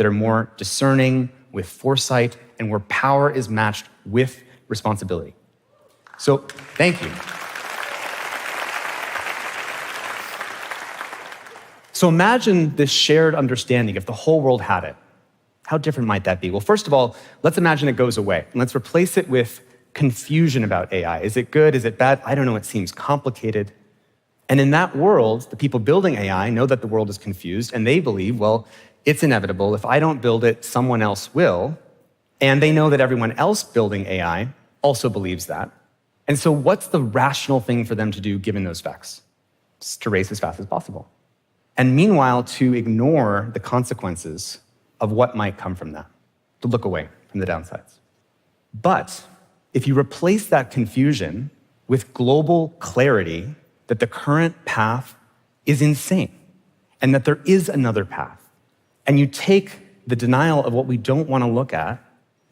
that are more discerning, with foresight, and where power is matched with responsibility. So, thank you. So imagine this shared understanding if the whole world had it. How different might that be? Well, first of all, let's imagine it goes away, and let's replace it with confusion about AI. Is it good? Is it bad? I don't know. It seems complicated. And in that world, the people building AI know that the world is confused, and they believe, well, it's inevitable. If I don't build it, someone else will. And they know that everyone else building AI also believes that. And so what's the rational thing for them to do given those facts? It's to race as fast as possible. And meanwhile, to ignore the consequences of what might come from that, to look away from the downsides. But if you replace that confusion with global clarity that the current path is insane and that there is another path, and you take the denial of what we don't want to look at,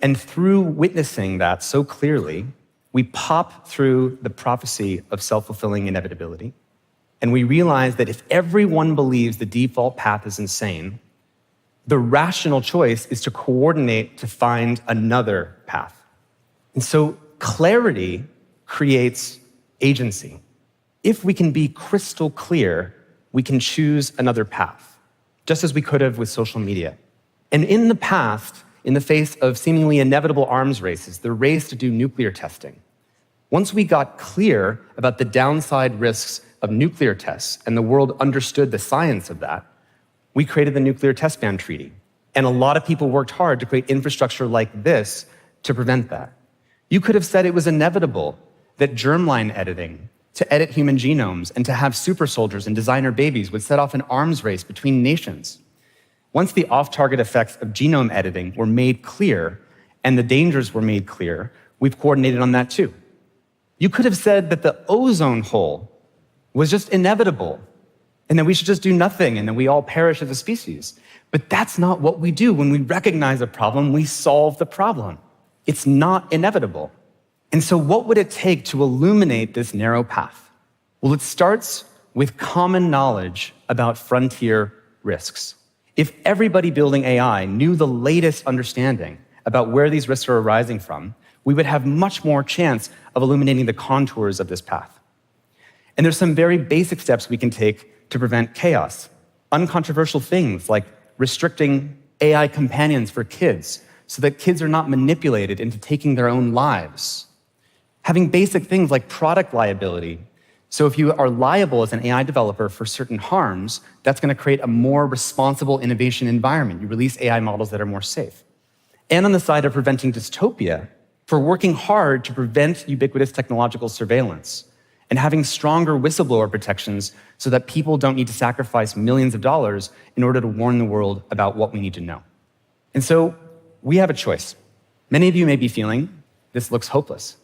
and through witnessing that so clearly, we pop through the prophecy of self-fulfilling inevitability, and we realize that if everyone believes the default path is insane, the rational choice is to coordinate to find another path. And so clarity creates agency. If we can be crystal clear, we can choose another path, just as we could have with social media. And in the past, in the face of seemingly inevitable arms races, the race to do nuclear testing, once we got clear about the downside risks of nuclear tests and the world understood the science of that, we created the Nuclear Test Ban Treaty. And a lot of people worked hard to create infrastructure like this to prevent that. You could have said it was inevitable that germline editing, to edit human genomes and to have super soldiers and designer babies would set off an arms race between nations. Once the off-target effects of genome editing were made clear and the dangers were made clear, we've coordinated on that too. You could have said that the ozone hole was just inevitable and that we should just do nothing and that we all perish as a species. But that's not what we do. When we recognize a problem, we solve the problem. It's not inevitable. And so what would it take to illuminate this narrow path? Well, it starts with common knowledge about frontier risks. If everybody building AI knew the latest understanding about where these risks are arising from, we would have much more chance of illuminating the contours of this path. And there's some very basic steps we can take to prevent chaos. Uncontroversial things like restricting AI companions for kids so that kids are not manipulated into taking their own lives. Having basic things like product liability. So if you are liable as an AI developer for certain harms, that's going to create a more responsible innovation environment. You release AI models that are more safe. And on the side of preventing dystopia, for working hard to prevent ubiquitous technological surveillance and having stronger whistleblower protections so that people don't need to sacrifice millions of dollars in order to warn the world about what we need to know. And so we have a choice. Many of you may be feeling, this looks hopeless.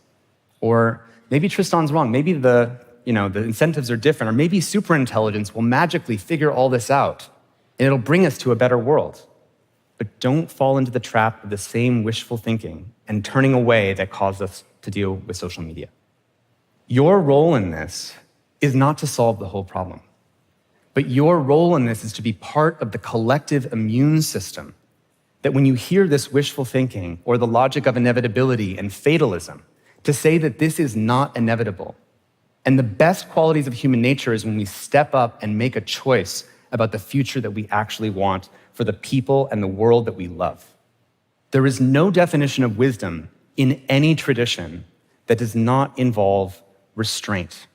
Or maybe Tristan's wrong. Maybe the incentives are different. Or maybe superintelligence will magically figure all this out and it'll bring us to a better world. But don't fall into the trap of the same wishful thinking and turning away that caused us to deal with social media. Your role in this is not to solve the whole problem, but your role in this is to be part of the collective immune system that when you hear this wishful thinking or the logic of inevitability and fatalism, to say that this is not inevitable. And the best qualities of human nature is when we step up and make a choice about the future that we actually want for the people and the world that we love. There is no definition of wisdom in any tradition that does not involve restraint.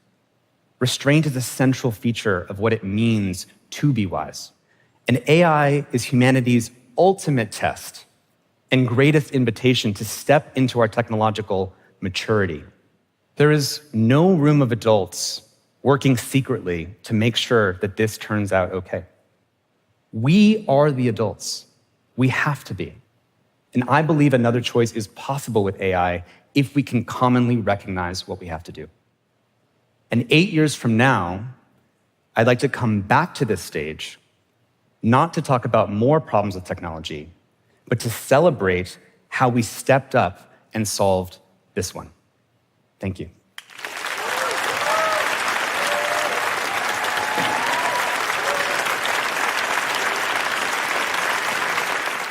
Restraint is a central feature of what it means to be wise. And AI is humanity's ultimate test and greatest invitation to step into our technological maturity. There is no room of adults working secretly to make sure that this turns out okay. We are the adults. We have to be. And I believe another choice is possible with AI if we can commonly recognize what we have to do. And 8 years from now, I'd like to come back to this stage, not to talk about more problems with technology, but to celebrate how we stepped up and solved this one. Thank you.